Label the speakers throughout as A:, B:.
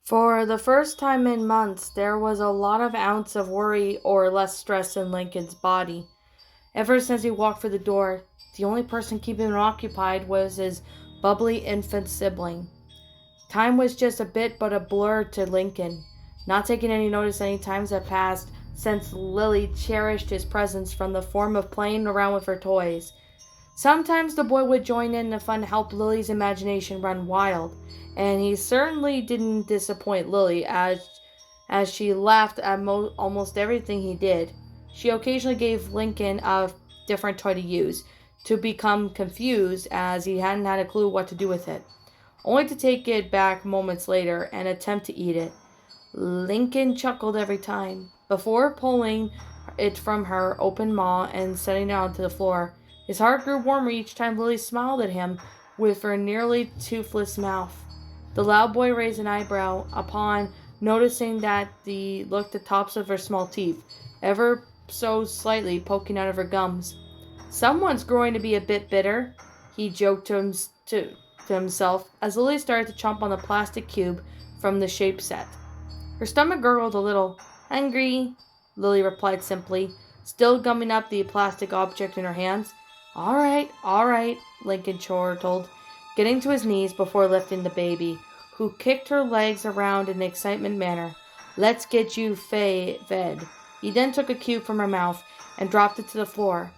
A: For the first time in months, there was a lot of ounce of worry or less stress in Lincoln's body. Ever since he walked through the door, the only person keeping him occupied was his bubbly infant sibling. Time was just a bit but a blur to Lincoln, not taking any notice any times that passed since Lily cherished his presence from the form of playing around with her toys. Sometimes the boy would join in the fun to help Lily's imagination run wild, and he certainly didn't disappoint Lily as she laughed at almost everything he did. She occasionally gave Lincoln a different toy to use, to become confused as he hadn't had a clue what to do with it, only to take it back moments later and attempt to eat it. Lincoln chuckled every time. Before pulling it from her open maw and setting it onto the floor, his heart grew warmer each time Lily smiled at him with her nearly toothless mouth. The loud boy raised an eyebrow upon noticing that the tops of her small teeth, ever so slightly poking out of her gums. Someone's growing to be a bit bitter, he joked to himself as Lily started to chomp on the plastic cube from the shape set. Her stomach gurgled a little. Hungry, Lily replied simply, still gumming up the plastic object in her hands. All right, Lincoln chortled, getting to his knees before lifting the baby, who kicked her legs around in an excitement manner. Let's get you fed. He then took a cube from her mouth and dropped it to the floor.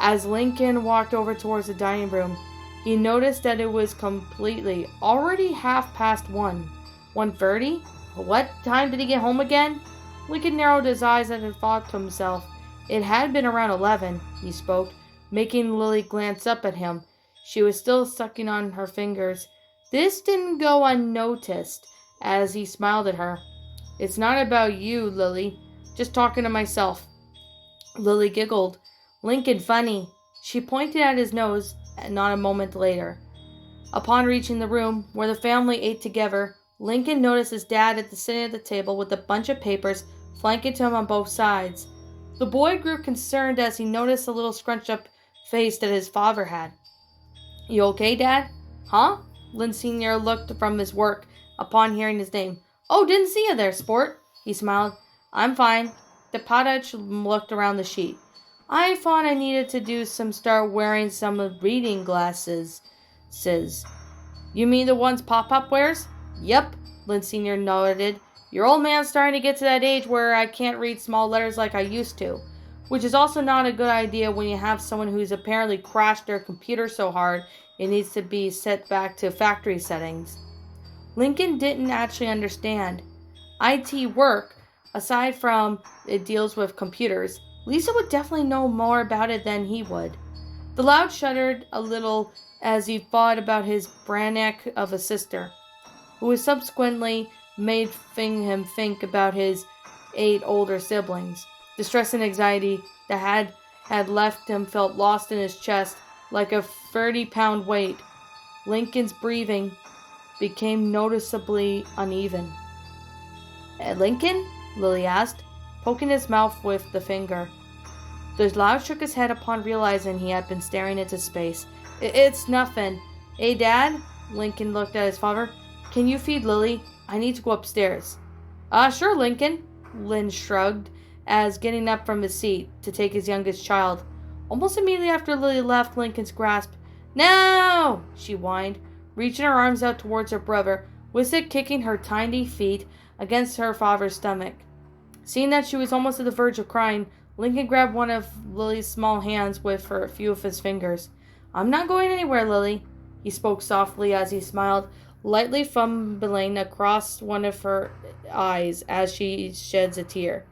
A: As Lincoln walked over towards the dining room, he noticed that it was completely already 1:30. 1:30? What time did he get home again? Lincoln narrowed his eyes and thought to himself. It had been around 11, he spoke, making Lily glance up at him. She was still sucking on her fingers. This didn't go unnoticed as he smiled at her. It's not about you, Lily. Just talking to myself. Lily giggled. Lincoln, funny. She pointed at his nose, and not a moment later. Upon reaching the room where the family ate together, Lincoln noticed his dad sitting at the table with a bunch of papers flanking to him on both sides. The boy grew concerned as he noticed the little scrunched up face that his father had. You okay, Dad? Huh? Lynn Sr. looked from his work upon hearing his name. Oh, didn't see you there, sport. He smiled. I'm fine. The potash looked around the sheet. I thought I needed to start wearing some reading glasses. Says, you mean the ones Pop-Pop wears? Yep, Lynn Sr. nodded. Your old man's starting to get to that age where I can't read small letters like I used to, which is also not a good idea when you have someone who's apparently crashed their computer so hard it needs to be set back to factory settings. Lincoln didn't actually understand. IT work, aside from it deals with computers, Lisa would definitely know more about it than he would. The lad shuddered a little as he thought about his brainiac of a sister, who was subsequently made him think about his 8 older siblings. The stress and anxiety that had left him felt lost in his chest like a 30-pound weight. Lincoln's breathing became noticeably uneven. Lincoln? Lily asked, poking his mouth with the finger. The lad shook his head upon realizing he had been staring into space. It's nothing. Hey, Dad? Lincoln looked at his father. Can you feed Lily? I need to go upstairs. Sure, Lincoln. Lynn shrugged as getting up from his seat to take his youngest child. Almost immediately after Lily left Lincoln's grasp. No! She whined, reaching her arms out towards her brother, with it kicking her tiny feet against her father's stomach. Seeing that she was almost at the verge of crying, Lincoln grabbed one of Lily's small hands with a few of his fingers. I'm not going anywhere, Lily, he spoke softly as he smiled, lightly fumbling across one of her eyes as she sheds a tear.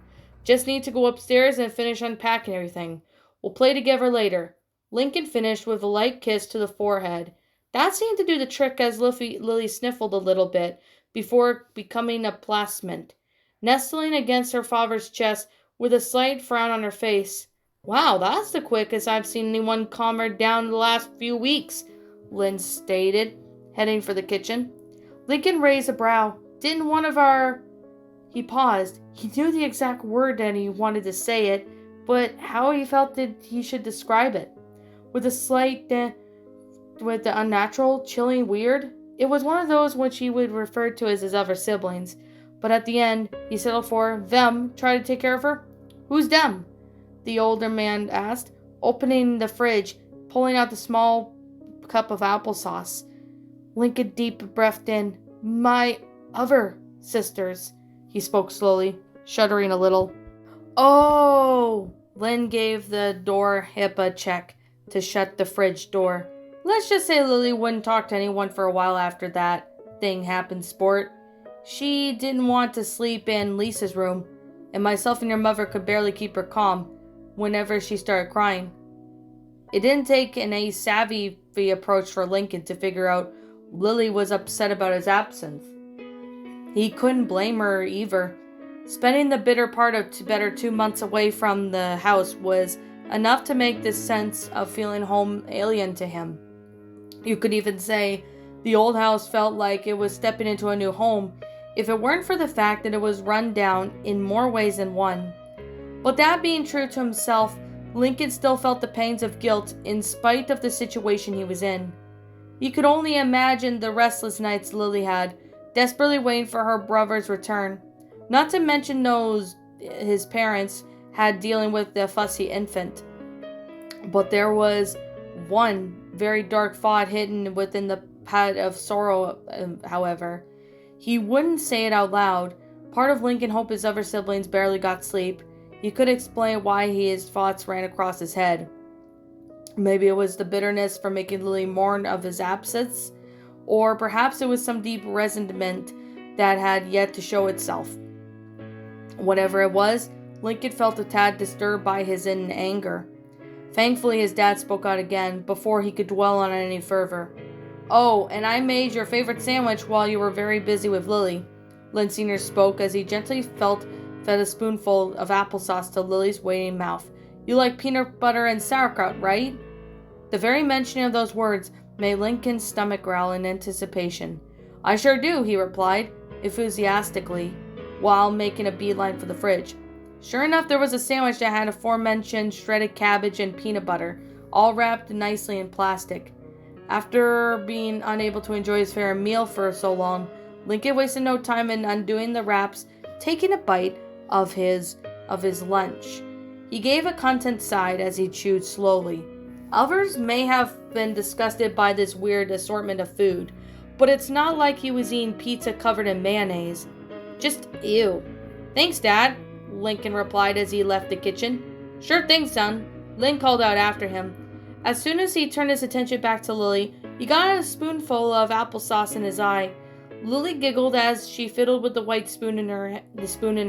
A: Just need to go upstairs and finish unpacking everything. We'll play together later. Lincoln finished with a light kiss to the forehead. That seemed to do the trick as Lily sniffled a little bit before becoming a plasmid, nestling against her father's chest with a slight frown on her face. Wow, that's the quickest I've seen anyone calm her down in the last few weeks, Lynn stated, heading for the kitchen. Lincoln raised a brow. Didn't one of our... He paused. He knew the exact word and he wanted to say it, but how he felt that he should describe it. With a slight with the unnatural, chilling weird, It was one of those which he would refer to as his other siblings, but at the end, he settled for them try to take care of her. Who's them? The older man asked, opening the fridge, pulling out the small cup of applesauce. Lincoln deep breathed in. My other sisters, he spoke slowly, shuddering a little. Oh! Lynn gave the door HIPAA check to shut the fridge door. Let's just say Lily wouldn't talk to anyone for a while after that thing happened, sport. She didn't want to sleep in Lisa's room, and myself and your mother could barely keep her calm whenever she started crying. It didn't take a savvy approach for Lincoln to figure out Lily was upset about his absence. He couldn't blame her either. Spending the bitter part of 2 months away from the house was enough to make this sense of feeling home alien to him. You could even say the old house felt like it was stepping into a new home if it weren't for the fact that it was run down in more ways than one. But that being true to himself, Lincoln still felt the pangs of guilt in spite of the situation he was in. He could only imagine the restless nights Lily had, desperately waiting for her brother's return. Not to mention those his parents had dealing with the fussy infant. But there was one very dark thought hidden within the pit of sorrow, however. He wouldn't say it out loud. Part of Lincoln hoped his other siblings barely got sleep. He could explain why his thoughts ran across his head. Maybe it was the bitterness for making Lily mourn of his absence, or perhaps it was some deep resentment that had yet to show itself. Whatever it was, Lincoln felt a tad disturbed by his inner anger. Thankfully, his dad spoke out again before he could dwell on it any further. Oh, and I made your favorite sandwich while you were very busy with Lily. Lynn Sr. spoke as he gently fed a spoonful of applesauce to Lily's waiting mouth. You like peanut butter and sauerkraut, right? The very mention of those words made Lincoln's stomach growl in anticipation. I sure do, he replied, enthusiastically, while making a beeline for the fridge. Sure enough, there was a sandwich that had aforementioned shredded cabbage and peanut butter, all wrapped nicely in plastic. After being unable to enjoy his fair meal for so long, Lincoln wasted no time in undoing the wraps, taking a bite of his lunch. He gave a content sigh as he chewed slowly. Others may have been disgusted by this weird assortment of food, but it's not like he was eating pizza covered in mayonnaise. Just ew. Thanks, Dad, Lincoln replied as he left the kitchen. Sure thing, son, Lynn called out after him. As soon as he turned his attention back to Lily, he got a spoonful of applesauce in his eye. Lily giggled as she fiddled with the white spoon in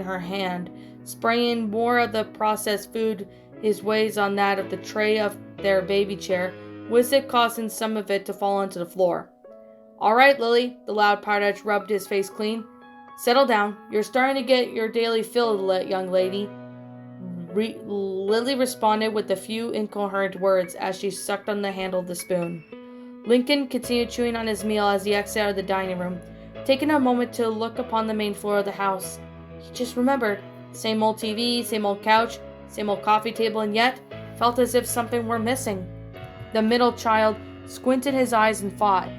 A: her hand, spraying more of the processed food his ways on that of the tray of their baby chair, with it causing some of it to fall onto the floor. All right, Lily, the loud Partridge rubbed his face clean. Settle down. You're starting to get your daily fill, young lady. Lily responded with a few incoherent words as she sucked on the handle of the spoon. Lincoln continued chewing on his meal as he exited out of the dining room, taking a moment to look upon the main floor of the house. He just remembered. Same old TV, same old couch, same old coffee table, and yet felt as if something were missing. The middle child squinted his eyes and thought.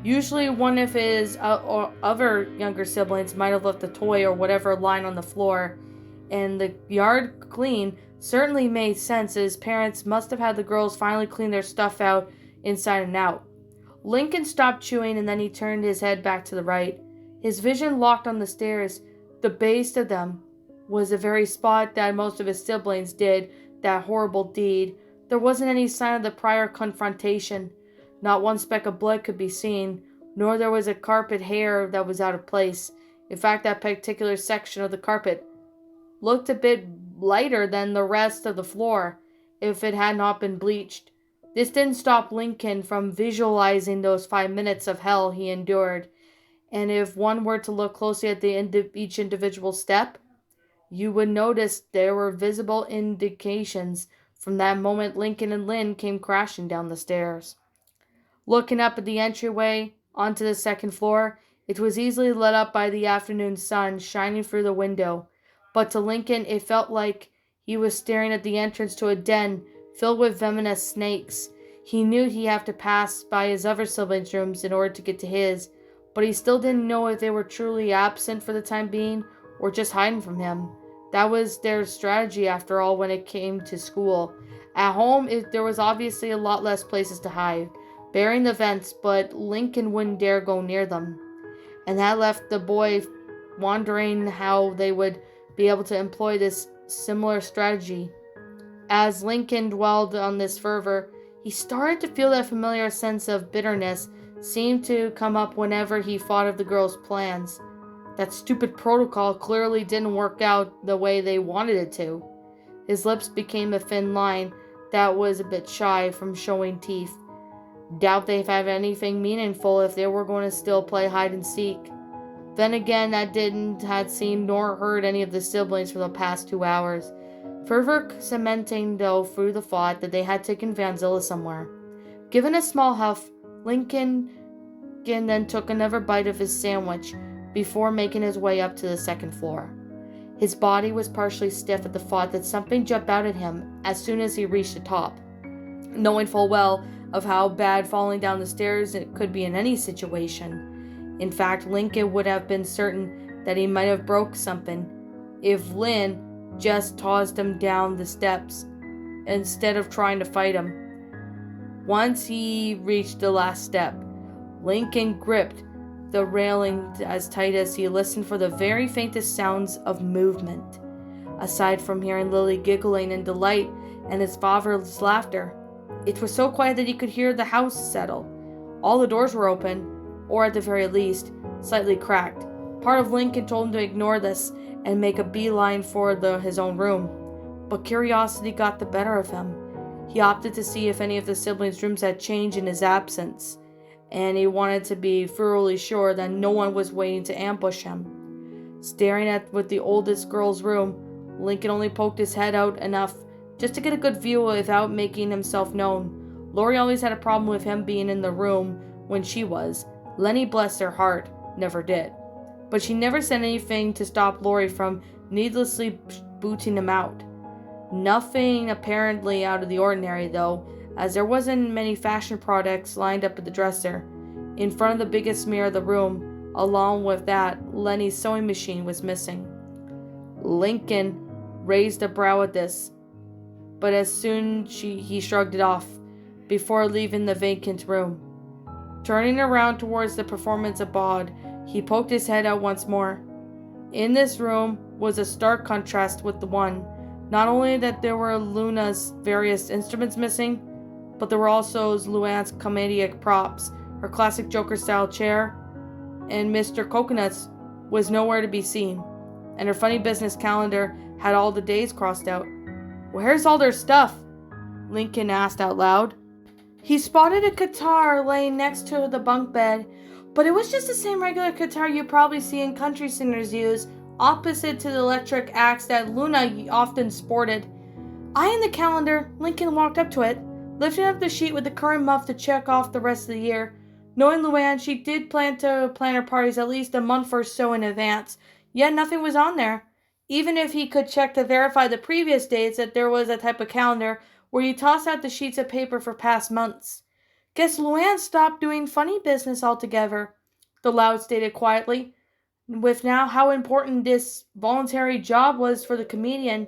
A: Usually one of his or other younger siblings might have left a toy or whatever lying on the floor, and the yard clean certainly made sense, as parents must have had the girls finally clean their stuff out inside and out. Lincoln stopped chewing and then he turned his head back to the right. His vision locked on the stairs. The base of them was the very spot that most of his siblings did that horrible deed. There wasn't any sign of the prior confrontation. Not one speck of blood could be seen, nor there was a carpet hair that was out of place. In fact, that particular section of the carpet looked a bit lighter than the rest of the floor, if it had not been bleached. This didn't stop Lincoln from visualizing those 5 minutes of hell he endured, and if one were to look closely at each individual step, you would notice there were visible indications from that moment Lincoln and Lynn came crashing down the stairs. Looking up at the entryway onto the second floor, it was easily lit up by the afternoon sun shining through the window, but to Lincoln it felt like he was staring at the entrance to a den filled with venomous snakes. He knew he'd have to pass by his other siblings' rooms in order to get to his, but he still didn't know if they were truly absent for the time being or just hiding from him. That was their strategy, after all, when it came to school. At home, there was obviously a lot less places to hide, bearing the vents, but Lincoln wouldn't dare go near them. And that left the boy wondering how they would be able to employ this similar strategy. As Lincoln dwelled on this fervor, he started to feel that familiar sense of bitterness seem to come up whenever he thought of the girl's plans. That stupid protocol clearly didn't work out the way they wanted it to. His lips became a thin line that was a bit shy from showing teeth. Doubt they'd have anything meaningful if they were going to still play hide and seek. Then again, that didn't had seen nor heard any of the siblings for the past 2 hours. Fervor cementing though through the thought that they had taken Vanzilla somewhere. Given a small huff, Lincoln then took another bite of his sandwich before making his way up to the second floor. His body was partially stiff at the thought that something jumped out at him as soon as he reached the top. Knowing full well of how bad falling down the stairs it could be in any situation. In fact, Lincoln would have been certain that he might have broke something if Lynn just tossed him down the steps instead of trying to fight him. Once he reached the last step, Lincoln gripped the railing as tight as he listened for the very faintest sounds of movement, aside from hearing Lily giggling in delight and his father's laughter. It was so quiet that he could hear the house settle. All the doors were open, or at the very least, slightly cracked. Part of Lincoln told him to ignore this and make a beeline for his own room, but curiosity got the better of him. He opted to see if any of the siblings' rooms had changed in his absence, and he wanted to be thoroughly sure that no one was waiting to ambush him. Staring at the oldest girl's room, Lincoln only poked his head out enough just to get a good view without making himself known. Lori always had a problem with him being in the room when she was. Lenny, bless her heart, never did. But she never said anything to stop Lori from needlessly booting him out. Nothing apparently out of the ordinary, though, as there wasn't many fashion products lined up at the dresser. In front of the biggest mirror of the room, along with that, Lenny's sewing machine was missing. Lincoln raised a brow at this, but as soon he shrugged it off before leaving the vacant room. Turning around towards the performance abode, he poked his head out once more. In this room was a stark contrast with the one. Not only that there were Luna's various instruments missing, but there were also Luann's comedic props, her classic Joker-style chair, and Mr. Coconut's was nowhere to be seen, and her funny business calendar had all the days crossed out. "Where's all their stuff?" Lincoln asked out loud. He spotted a guitar laying next to the bunk bed, but it was just the same regular guitar you probably see in country singers use, opposite to the electric axe that Luna often sported. Eyeing the calendar, Lincoln walked up to it, lifting up the sheet with the current month to check off the rest of the year. Knowing Luann, she did plan her parties at least a month or so in advance, yet nothing was on there. Even if he could check to verify the previous dates, that there was a type of calendar where you toss out the sheets of paper for past months. "Guess Luann stopped doing funny business altogether," the Loud stated quietly. With now how important this voluntary job was for the comedian,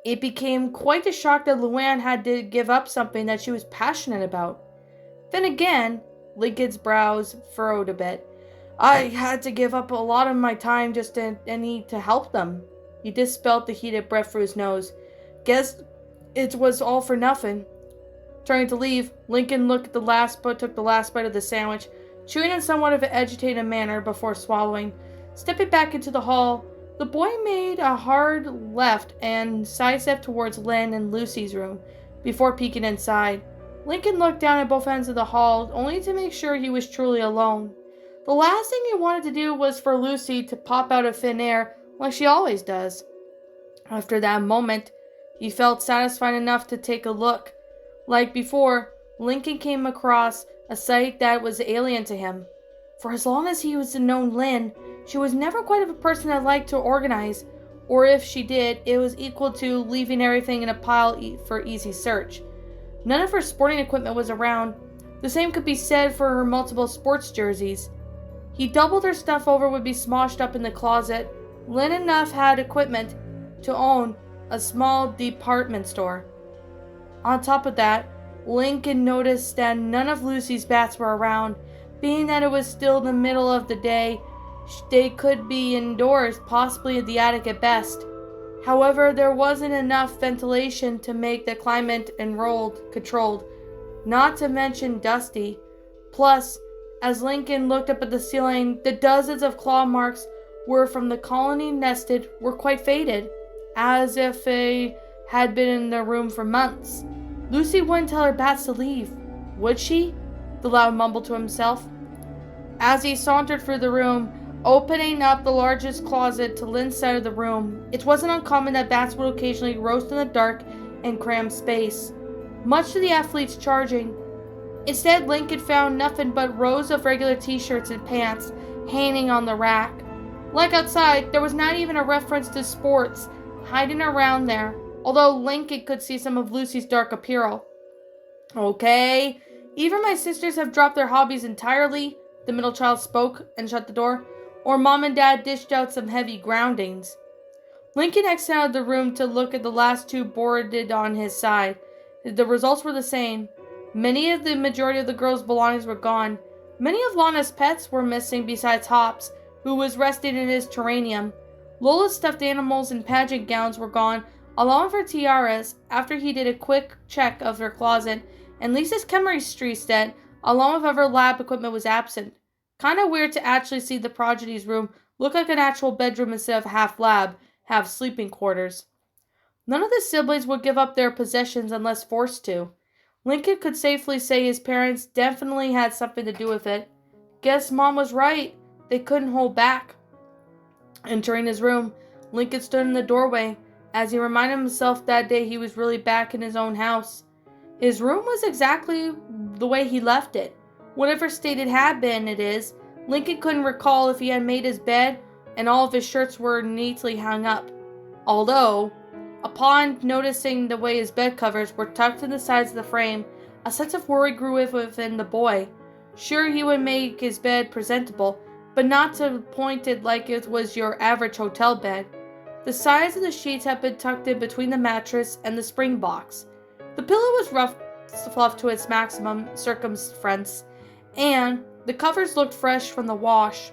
A: it became quite a shock that Luann had to give up something that she was passionate about. Then again, Lincoln's brows furrowed a bit. "I had to give up a lot of my time just to help them." He dispelled the heated breath through his nose. "Guess it was all for nothing." Turning to leave, Lincoln took the last bite of the sandwich, chewing in somewhat of an agitated manner before swallowing. Stepping back into the hall, the boy made a hard left and sidestepped towards Lynn and Lucy's room before peeking inside. Lincoln looked down at both ends of the hall, only to make sure he was truly alone. The last thing he wanted to do was for Lucy to pop out of thin air like she always does. After that moment, he felt satisfied enough to take a look. Like before, Lincoln came across a sight that was alien to him. For as long as he was known Lynn, she was never quite of a person that liked to organize, or if she did, it was equal to leaving everything in a pile for easy search. None of her sporting equipment was around. The same could be said for her multiple sports jerseys. He doubled her stuff over would be smoshed up in the closet. Lynn enough had equipment to own a small department store. On top of that, Lincoln noticed that none of Lucy's bats were around. Being that it was still the middle of the day, they could be indoors, possibly in the attic at best. However, there wasn't enough ventilation to make the climate controlled, not to mention dusty. Plus, as Lincoln looked up at the ceiling, the dozens of claw marks were from the colony nested were quite faded, as if they had been in their room for months. Lucy wouldn't tell her bats to leave, would she? The Loud mumbled to himself. As he sauntered through the room, opening up the largest closet to Lynn's side of the room, it wasn't uncommon that bats would occasionally roast in the dark and cram space, much to the athlete's charging. Instead, Lincoln found nothing but rows of regular t-shirts and pants hanging on the rack. Like outside, there was not even a reference to sports hiding around there, although Lincoln could see some of Lucy's dark apparel. Okay, either my sisters have dropped their hobbies entirely, the middle child spoke and shut the door, or Mom and Dad dished out some heavy groundings. Lincoln exited out of the room to look at the last two boarded on his side. The results were the same. The majority of the girls' belongings were gone. Many of Lana's pets were missing besides Hops, who was resting in his terrarium. Lola's stuffed animals and pageant gowns were gone, along with her tiaras, after he did a quick check of her closet, and Lisa's chemistry set, along with other lab equipment, was absent. Kinda weird to actually see the Prodigy's room look like an actual bedroom instead of half lab, half sleeping quarters. None of the siblings would give up their possessions unless forced to. Lincoln could safely say his parents definitely had something to do with it. Guess Mom was right. They couldn't hold back. Entering his room, Lincoln stood in the doorway. As he reminded himself that day he was really back in his own house. His room was exactly the way he left it. Whatever state it had been, it is. Lincoln couldn't recall if he had made his bed and all of his shirts were neatly hung up. Although, upon noticing the way his bed covers were tucked in the sides of the frame, a sense of worry grew within the boy. Sure, he would make his bed presentable, but not to pointed like it was your average hotel bed. The sides of the sheets had been tucked in between the mattress and the spring box. The pillow was fluffed to its maximum circumference, and the covers looked fresh from the wash.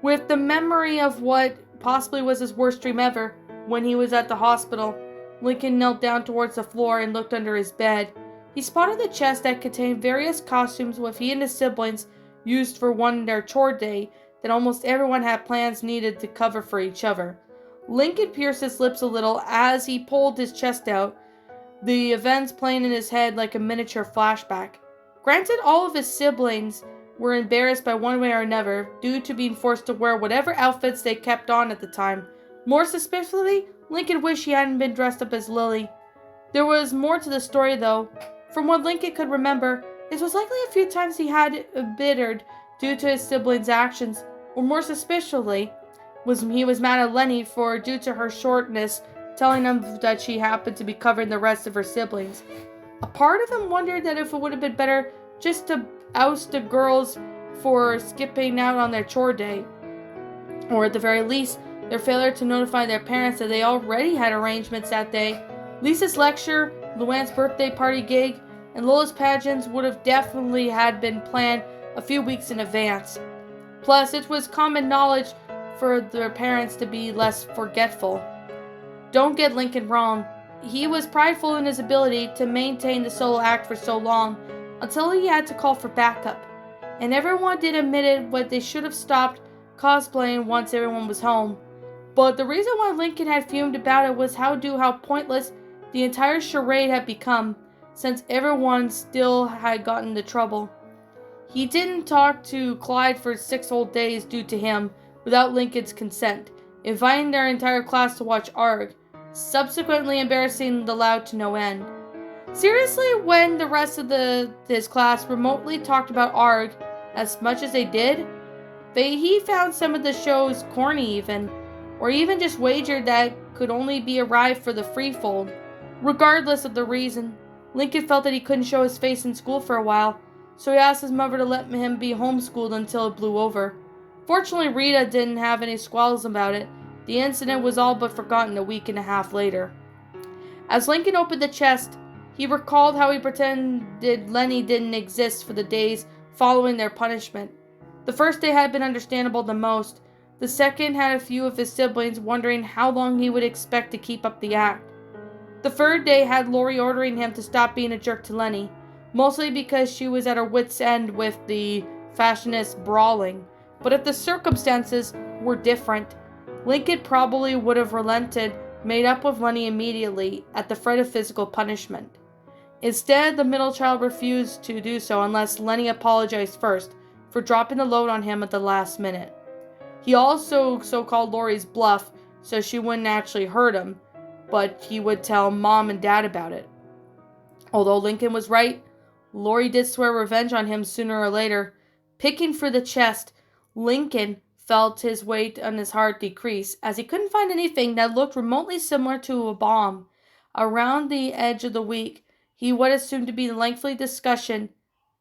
A: With the memory of what possibly was his worst dream ever, when he was at the hospital, Lincoln knelt down towards the floor and looked under his bed. He spotted the chest that contained various costumes which he and his siblings used for their chore day that almost everyone had plans needed to cover for each other. Lincoln pierced his lips a little as he pulled his chest out, the events playing in his head like a miniature flashback. Granted, all of his siblings were embarrassed by one way or another due to being forced to wear whatever outfits they kept on at the time. More suspiciously, Lincoln wished he hadn't been dressed up as Lily. There was more to the story, though. From what Lincoln could remember, it was likely a few times he had embittered due to his siblings' actions, or more suspiciously, he was mad at Lenny for, due to her shortness, telling him that she happened to be covering the rest of her siblings. A part of him wondered that if it would have been better just to oust the girls for skipping out on their chore day, or at the very least, their failure to notify their parents that they already had arrangements that day. Lisa's lecture, Luann's birthday party gig, and Lola's pageants would have definitely had been planned a few weeks in advance. Plus, it was common knowledge for their parents to be less forgetful. Don't get Lincoln wrong. He was prideful in his ability to maintain the solo act for so long, until he had to call for backup. And everyone did admit it, but they should have stopped cosplaying once everyone was home. But the reason why Lincoln had fumed about it was how pointless the entire charade had become, since everyone still had gotten into trouble. He didn't talk to Clyde for 6 whole days due to him, without Lincoln's consent, inviting their entire class to watch ARG, subsequently embarrassing the Loud to no end. Seriously, when the rest of his class remotely talked about ARG as much as they did, he found some of the shows corny even, or even just wagered that could only be arrived for the freefold. Regardless of the reason, Lincoln felt that he couldn't show his face in school for a while, so he asked his mother to let him be homeschooled until it blew over. Fortunately, Rita didn't have any squalls about it. The incident was all but forgotten a week and a half later. As Lincoln opened the chest, he recalled how he pretended Lenny didn't exist for the days following their punishment. The first day had been understandable the most. The second had a few of his siblings wondering how long he would expect to keep up the act. The third day had Lori ordering him to stop being a jerk to Lenny, mostly because she was at her wits' end with the fashionist brawling. But if the circumstances were different, Lincoln probably would have relented, made up with Lenny immediately at the threat of physical punishment. Instead, the middle child refused to do so unless Lenny apologized first for dropping the load on him at the last minute. He also so-called Lori's bluff so she wouldn't actually hurt him, but he would tell Mom and Dad about it. Although Lincoln was right, Lori did swear revenge on him sooner or later. Picking for the chest, Lincoln felt his weight on his heart decrease as he couldn't find anything that looked remotely similar to a bomb. Around the edge of the week, he would assume to be the lengthy discussion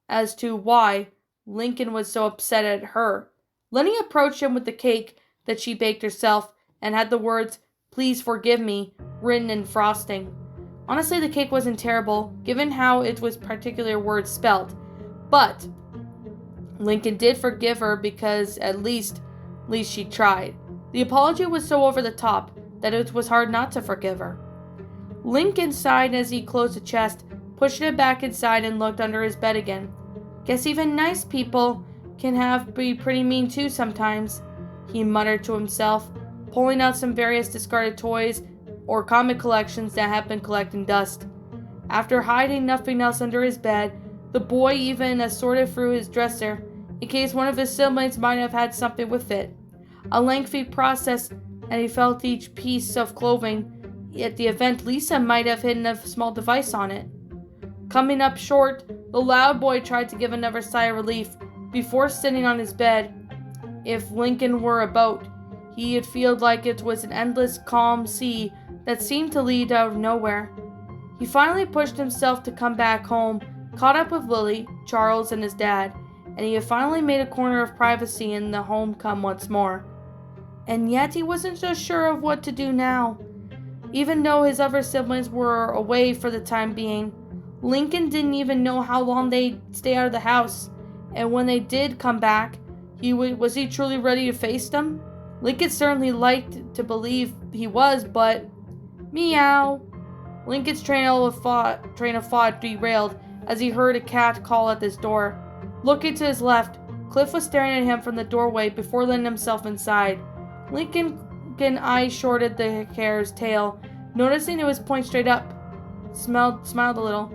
A: as to why Lincoln was so upset at her. Lenny approached him with the cake that she baked herself and had the words, "Please forgive me," written in frosting. Honestly, the cake wasn't terrible, given how it was particular words spelled, but Lincoln did forgive her because at least she tried. The apology was so over the top that it was hard not to forgive her. Lincoln sighed as he closed the chest, pushed it back inside, and looked under his bed again. "Guess even nice people can be pretty mean too sometimes," he muttered to himself, pulling out some various discarded toys or comic collections that had been collecting dust. After hiding nothing else under his bed, the boy even sorted through his dresser in case one of his siblings might have had something with it. A lengthy process, and he felt each piece of clothing. At the event, Lisa might have hidden a small device on it. Coming up short, the loud boy tried to give another sigh of relief before sitting on his bed. If Lincoln were a boat, he'd feel like it was an endless, calm sea that seemed to lead out of nowhere. He finally pushed himself to come back home, caught up with Lily, Charles, and his dad, and he had finally made a corner of privacy in the home come once more. And yet he wasn't so sure of what to do now. Even though his other siblings were away for the time being, Lincoln didn't even know how long they'd stay out of the house, and when they did come back, was he truly ready to face them? Lincoln certainly liked to believe he was, but meow. Lincoln's train of thought derailed as he heard a cat call at his door. Looking to his left, Cliff was staring at him from the doorway before letting himself inside. Lincoln eye-shorted the hare's tail, noticing it was pointed straight up. Smiled a little.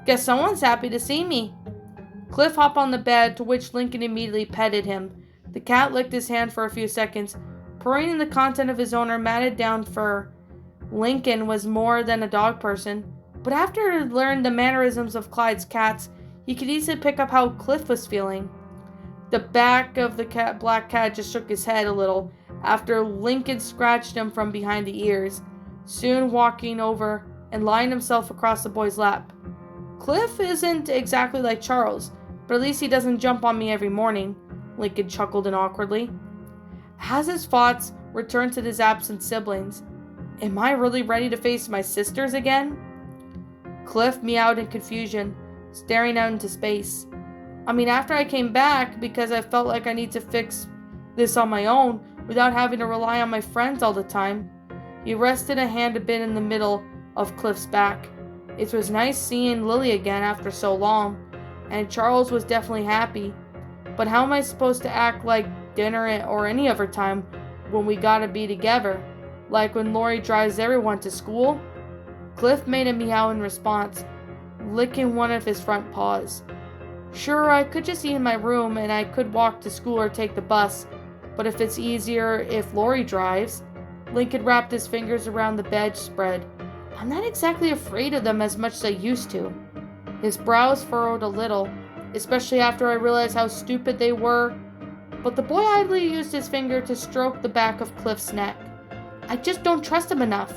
A: "Guess someone's happy to see me." Cliff hopped on the bed, to which Lincoln immediately petted him. The cat licked his hand for a few seconds, purring in the content of his owner matted down fur. Lincoln was more than a dog person, but after he learned the mannerisms of Clyde's cats, he could easily pick up how Cliff was feeling. The back of the black cat just shook his head a little after Lincoln scratched him from behind the ears, soon walking over and lying himself across the boy's lap. "Cliff isn't exactly like Charles, but at least he doesn't jump on me every morning," Lincoln chuckled awkwardly. As his thoughts returned to his absent siblings, "Am I really ready to face my sisters again?" Cliff meowed in confusion, staring out into space. After I came back, because I felt like I need to fix this on my own, without having to rely on my friends all the time." He rested a hand a bit in the middle of Cliff's back. It was nice seeing Lily again after so long, and Charles was definitely happy. But how am I supposed to act like dinner or any other time when we gotta be together? Like when Lori drives everyone to school? Cliff made a meow in response, licking one of his front paws. "Sure, I could just eat in my room and I could walk to school or take the bus, but if it's easier if Lori drives." Lincoln wrapped his fingers around the bedspread. "I'm not exactly afraid of them as much as I used to." His brows furrowed a little, especially after I realized how stupid they were, but the boy idly used his finger to stroke the back of Cliff's neck. "I just don't trust him enough."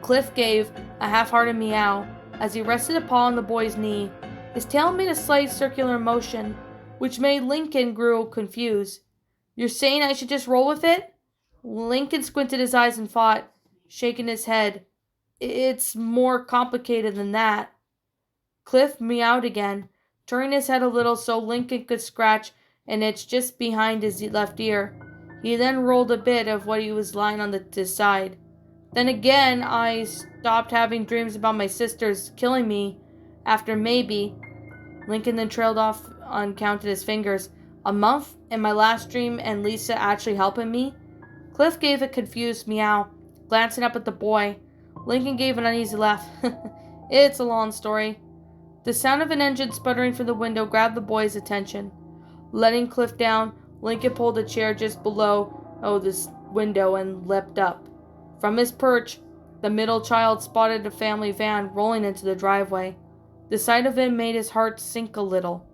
A: Cliff gave a half-hearted meow as he rested a paw on the boy's knee. His tail made a slight circular motion, which made Lincoln grow confused. You're saying I should just roll with it? Lincoln squinted his eyes and thought, shaking his head. It's more complicated than that. Cliff meowed again, turning his head a little so Lincoln could scratch an itch just behind his left ear. He then rolled a bit of what he was lying on his side. Then again, I stopped having dreams about my sisters killing me after maybe. Lincoln then trailed off and counted his fingers. A month and my last dream and Lisa actually helping me? Cliff gave a confused meow, glancing up at the boy. Lincoln gave an uneasy laugh. It's a long story. The sound of an engine sputtering from the window grabbed the boy's attention. Letting Cliff down, Lincoln pulled a chair just below this window and leapt up. From his perch, the middle child spotted a family van rolling into the driveway. The sight of it made his heart sink a little.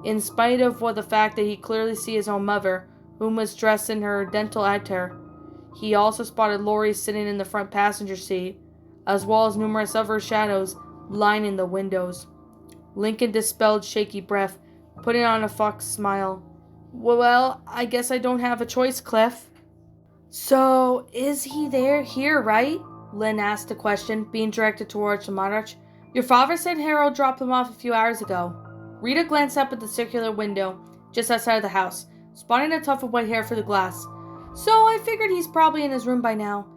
A: In spite of the fact that he clearly see his own mother, whom was dressed in her dental attire, he also spotted Lori sitting in the front passenger seat, as well as numerous other shadows lining the windows. Lincoln dispelled shaky breath, putting on a fox smile. Well, I guess I don't have a choice, Cliff. So, is he here, right? Lynn asked the question, being directed towards the monarch. Your father said Harold dropped him off a few hours ago. Rita glanced up at the circular window, just outside of the house, spotting a tuft of white hair through the glass. So I figured he's probably in his room by now.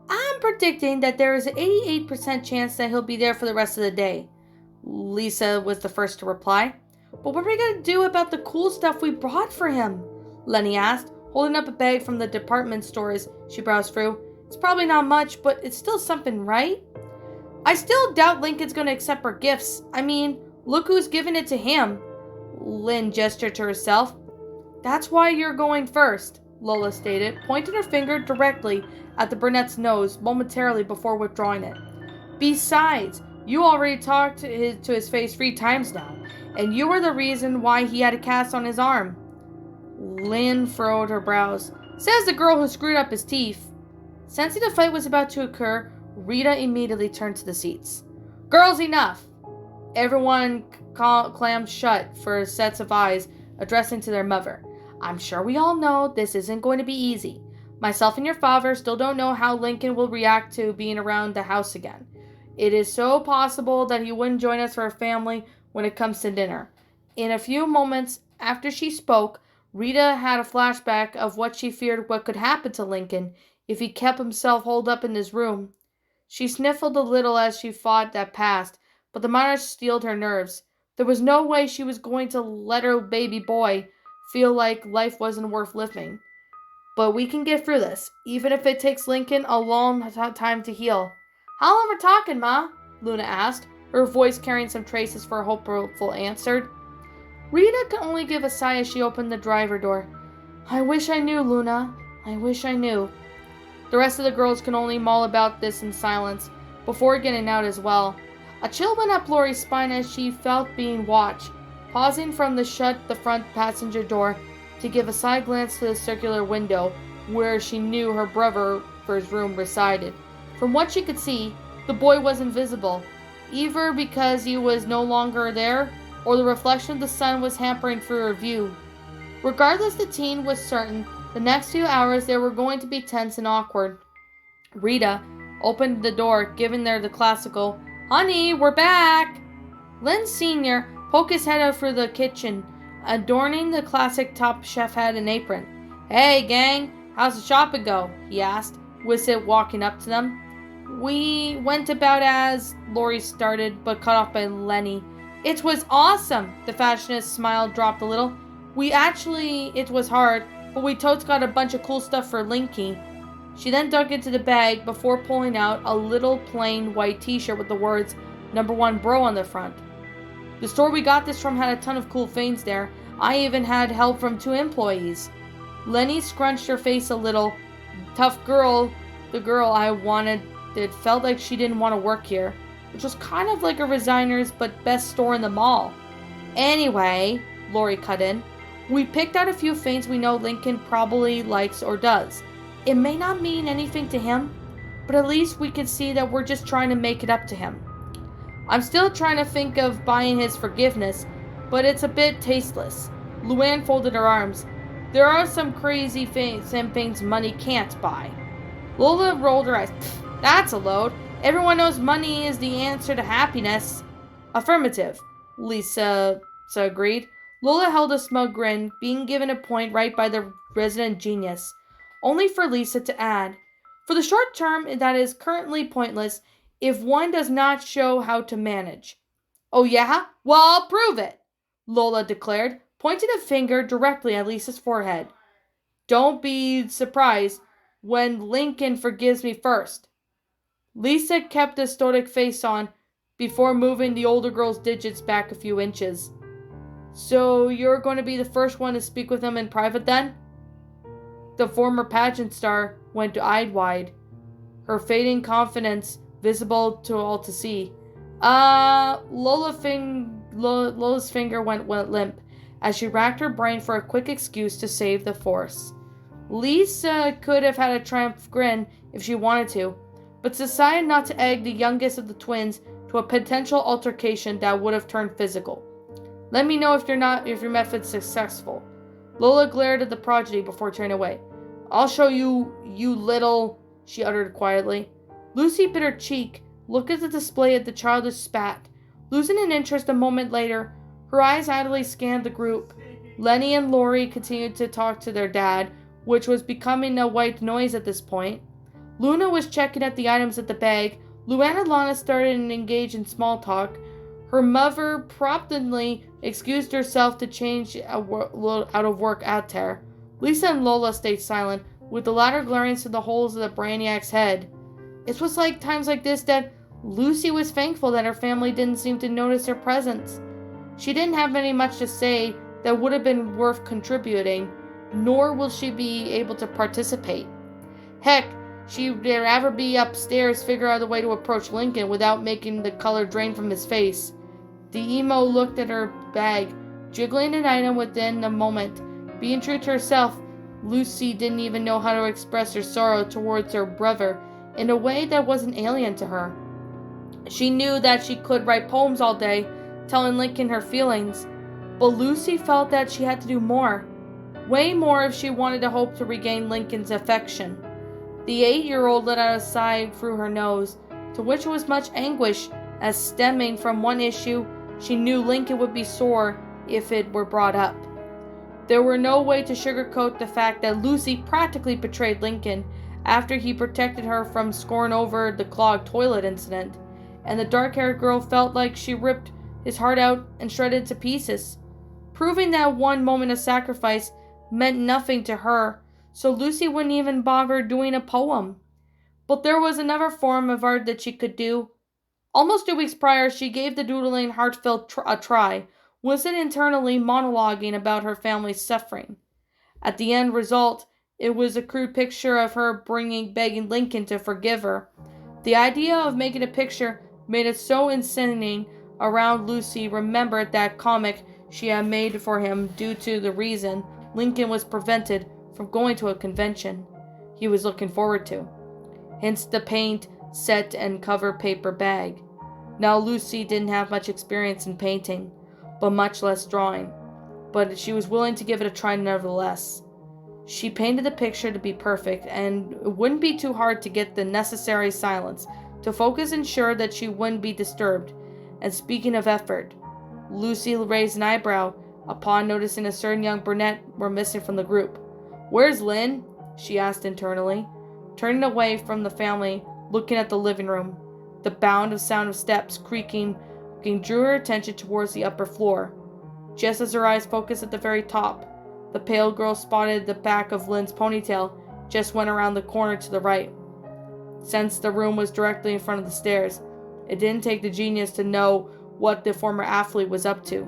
A: I'm predicting that there is an 88% chance that he'll be there for the rest of the day. Lisa was the first to reply. But what are we going to do about the cool stuff we brought for him? Lenny asked, holding up a bag from the department stores she browsed through. It's probably not much, but it's still something, right? I still doubt Lincoln's going to accept our gifts. I mean, look who's giving it to him. Lynn gestured to herself. That's why you're going first, Lola stated, pointing her finger directly at the brunette's nose momentarily before withdrawing it. Besides, you already talked to his face 3 times now, and you were the reason why he had a cast on his arm. Lynn furrowed her brows. Says the girl who screwed up his teeth. Sensing a fight was about to occur, Rita immediately turned to the seats. Girls, enough! Everyone clammed shut for sets of eyes, addressing to their mother. I'm sure we all know this isn't going to be easy. Myself and your father still don't know how Lincoln will react to being around the house again. It is so possible that he wouldn't join us for a family when it comes to dinner. In a few moments after she spoke, Rita had a flashback of what she feared what could happen to Lincoln if he kept himself holed up in his room. She sniffled a little as she thought that passed, but the monarch steeled her nerves. There was no way she was going to let her baby boy feel like life wasn't worth living. But we can get through this, even if it takes Lincoln a long time to heal. How long we're talking, Ma? Luna asked, her voice carrying some traces for a hopeful answer. Rita could only give a sigh as she opened the driver door. I wish I knew, Luna. I wish I knew. The rest of the girls could only mull about this in silence, before getting out as well. A chill went up Lori's spine as she felt being watched, pausing from the front passenger door to give a side glance to the circular window where she knew her brother's room resided. From what she could see, the boy was invisible, either because he was no longer there or the reflection of the sun was hampering through her view. Regardless, the teen was certain the next few hours they were going to be tense and awkward. Rita opened the door, giving her the classical, Honey, we're back! Lynn Sr. poked his head out through the kitchen, adorning the classic top chef hat and apron. Hey, gang, how's the shopping go? He asked, Wissett walking up to them. We went about as, Lori started, but cut off by Lenny. It was awesome! The fashionist smile dropped a little. It was hard, but we totes got a bunch of cool stuff for Linky. She then dug into the bag before pulling out a little plain white t-shirt with the words Number 1 Bro on the front. The store we got this from had a ton of cool things there. I even had help from 2 employees. Lenny scrunched her face a little. Tough girl, the girl I wanted, it felt like she didn't want to work here, which was kind of like a resigner's but best store in the mall. Anyway, Lori cut in, we picked out a few things we know Lincoln probably likes or does. It may not mean anything to him, but at least we can see that we're just trying to make it up to him. I'm still trying to think of buying his forgiveness, but it's a bit tasteless. Luann folded her arms. There are some crazy things money can't buy. Lola rolled her eyes. That's a load. Everyone knows money is the answer to happiness. Affirmative, Lisa agreed. Lola held a smug grin, being given a point right by the resident genius, only for Lisa to add, for the short term, that is currently pointless if one does not show how to manage. Oh, yeah? Well, I'll prove it, Lola declared, pointing a finger directly at Lisa's forehead. Don't be surprised when Lincoln forgives me first. Lisa kept a stoic face on before moving the older girl's digits back a few inches. So you're going to be the first one to speak with him in private then? The former pageant star went eyed wide, her fading confidence visible to all to see. Lola's finger went limp as she racked her brain for a quick excuse to save the force. Lisa could have had a triumph grin if she wanted to, but decided not to egg the youngest of the twins to a potential altercation that would have turned physical. Let me know if your method's successful. Lola glared at the prodigy before turning away. I'll show you, you little, she uttered quietly. Lucy bit her cheek, looked at the display of the childish spat. Losing an interest a moment later, her eyes idly scanned the group. Lenny and Lori continued to talk to their dad, which was becoming a white noise at this point. Luna was checking at the items at the bag. Luann and Lana started to engage in small talk. Her mother promptly excused herself to change out of work out there. Lisa and Lola stayed silent, with the latter glaring into the holes of the Brainiac's head. It was times like this that Lucy was thankful that her family didn't seem to notice her presence. She didn't have much to say that would have been worth contributing, nor will she be able to participate. Heck, she'd rather be upstairs figure out a way to approach Lincoln without making the color drain from his face. The emo looked at her bag, jiggling an item within a moment. Being true to herself, Lucy didn't even know how to express her sorrow towards her brother in a way that wasn't alien to her. She knew that she could write poems all day, telling Lincoln her feelings, but Lucy felt that she had to do more. Way more if she wanted to hope to regain Lincoln's affection. The 8-year-old let out a sigh through her nose, to which was much anguish, as stemming from one issue, she knew Lincoln would be sore if it were brought up. There were no way to sugarcoat the fact that Lucy practically betrayed Lincoln after he protected her from scoring over the clogged toilet incident, and the dark-haired girl felt like she ripped his heart out and shredded to pieces, proving that one moment of sacrifice meant nothing to her, so Lucy wouldn't even bother doing a poem. But there was another form of art that she could do. Almost 2 weeks prior, she gave the doodling heartfelt a try, wasn't internally monologuing about her family's suffering. At the end result, it was a crude picture of her begging Lincoln to forgive her. The idea of making a picture made it so insane around Lucy remembered that comic she had made for him due to the reason Lincoln was prevented from going to a convention he was looking forward to. Hence the paint, set, and cover paper bag. Now Lucy didn't have much experience in painting, but much less drawing, but she was willing to give it a try nevertheless. She painted the picture to be perfect, and it wouldn't be too hard to get the necessary silence to focus and ensure that she wouldn't be disturbed. And speaking of effort, Lucy raised an eyebrow upon noticing a certain young brunette were missing from the group. "Where's Lynn?" she asked internally, turning away from the family, looking at the living room. The sound of steps creaking drew her attention towards the upper floor. Just as her eyes focused at the very top, the pale girl spotted the back of Lynn's ponytail just went around the corner to the right. Since the room was directly in front of the stairs, it didn't take the genius to know what the former athlete was up to.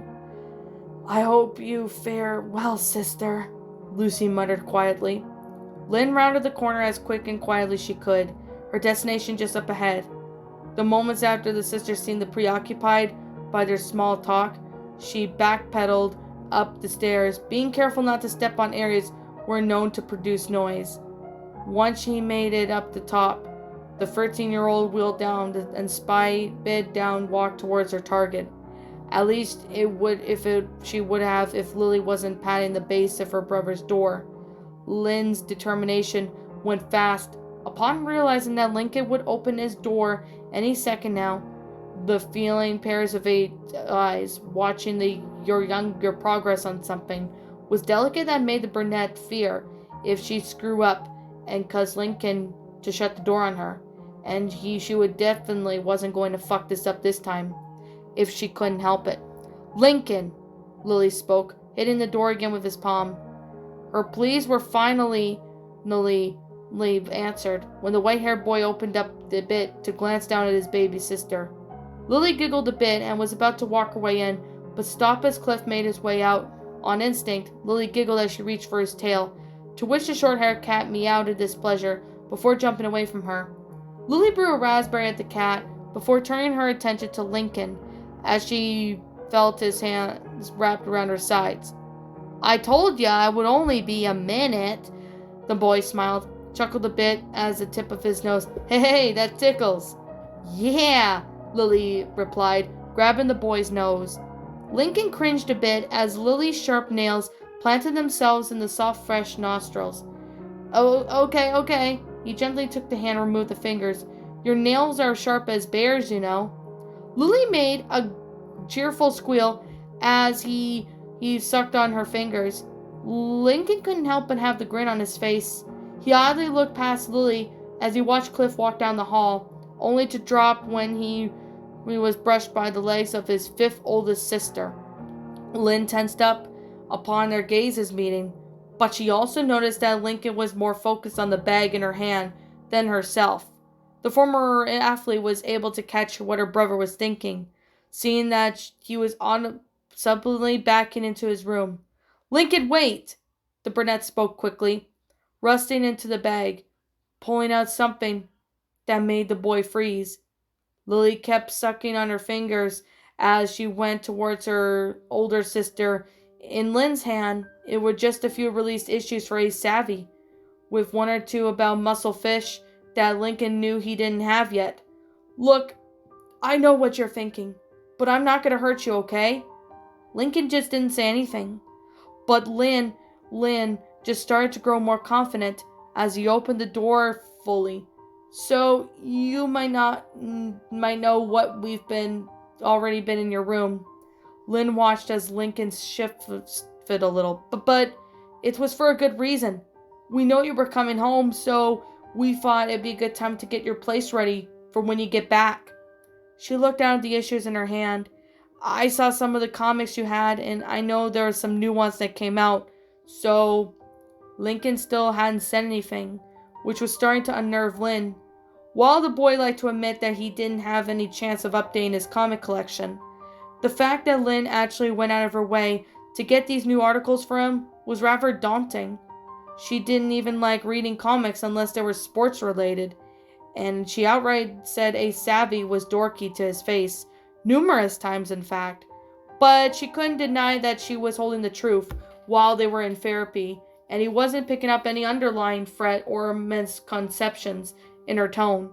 A: "I hope you fare well, sister," Lucy muttered quietly. Lynn rounded the corner as quick and quietly as she could, her destination just up ahead. The moments after the sisters seemed preoccupied by their small talk, she backpedaled up the stairs, being careful not to step on areas where known to produce noise. Once she made it up the top, The 13-year-old wheeled down and sped down, walked towards her target. At least she would have if Lily wasn't patting the base of her brother's door. Lynn's determination went fast. Upon realizing that Lincoln would open his door any second now, the feeling pairs of eight eyes watching your progress on something was delicate that made the brunette fear if she screw up and cause Lincoln to shut the door on her. And she would definitely wasn't going to fuck this up this time if she couldn't help it. Lincoln, Lily spoke, hitting the door again with his palm. Her pleas were finally answered when the white-haired boy opened up a bit to glance down at his baby sister. Lily giggled a bit and was about to walk her way in, but stopped as Cliff made his way out. On instinct, Lily giggled as she reached for his tail, to which the short-haired cat meowed in displeasure before jumping away from her. Lily threw a raspberry at the cat before turning her attention to Lincoln as she felt his hands wrapped around her sides. I told ya I would only be a minute. The boy smiled, chuckled a bit as the tip of his nose. Hey, that tickles. Yeah, Lily replied, grabbing the boy's nose. Lincoln cringed a bit as Lily's sharp nails planted themselves in the soft, fresh nostrils. Oh, okay. He gently took the hand and removed the fingers. Your nails are sharp as bears, you know. Lily made a cheerful squeal as he sucked on her fingers. Lincoln couldn't help but have the grin on his face. He oddly looked past Lily as he watched Cliff walk down the hall, only to drop when he was brushed by the legs of his fifth oldest sister. Lynn tensed up upon their gazes meeting, but she also noticed that Lincoln was more focused on the bag in her hand than herself. The former athlete was able to catch what her brother was thinking, seeing that he was suddenly backing into his room. Lincoln, wait! The brunette spoke quickly, rusting into the bag, pulling out something that made the boy freeze. Lily kept sucking on her fingers as she went towards her older sister. In Lynn's hand, it were just a few released issues for Ace Savvy, with one or two about muscle fish that Lincoln knew he didn't have yet. Look, I know what you're thinking, but I'm not going to hurt you, okay? Lincoln just didn't say anything. But Lynn just started to grow more confident as he opened the door fully. So you might know what we've already been in your room. Lynn watched as Lincoln shifted a little, but it was for a good reason. We know you were coming home, so we thought it'd be a good time to get your place ready for when you get back. She looked down at the issues in her hand. I saw some of the comics you had, and I know there were some new ones that came out. So, Lincoln still hadn't said anything, which was starting to unnerve Lynn. While the boy liked to admit that he didn't have any chance of updating his comic collection, the fact that Lynn actually went out of her way to get these new articles for him was rather daunting. She didn't even like reading comics unless they were sports related, and she outright said Ace Savvy was dorky to his face, numerous times in fact. But she couldn't deny that she was holding the truth while they were in therapy, and he wasn't picking up any underlying fret or misconceptions in her tone.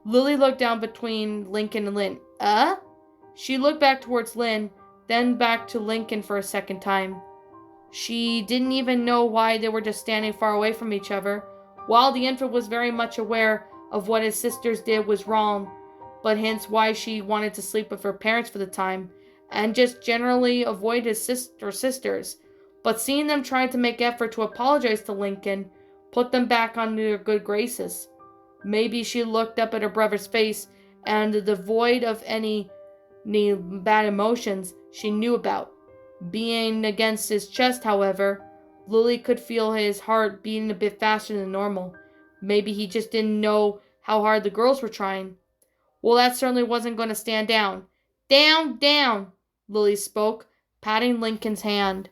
A: Lily looked down between Lincoln and Lynn. She looked back towards Lynn, then back to Lincoln for a second time. She didn't even know why they were just standing far away from each other, while the infant was very much aware of what his sisters did was wrong, but hence why she wanted to sleep with her parents for the time, and just generally avoid his sisters. But seeing them trying to make effort to apologize to Lincoln put them back on their good graces. Maybe she looked up at her brother's face, and devoid of any bad emotions she knew about. Being against his chest, however, Lily could feel his heart beating a bit faster than normal. Maybe he just didn't know how hard the girls were trying. Well, that certainly wasn't going to stand down. Down, Lily spoke, patting Lincoln's hand.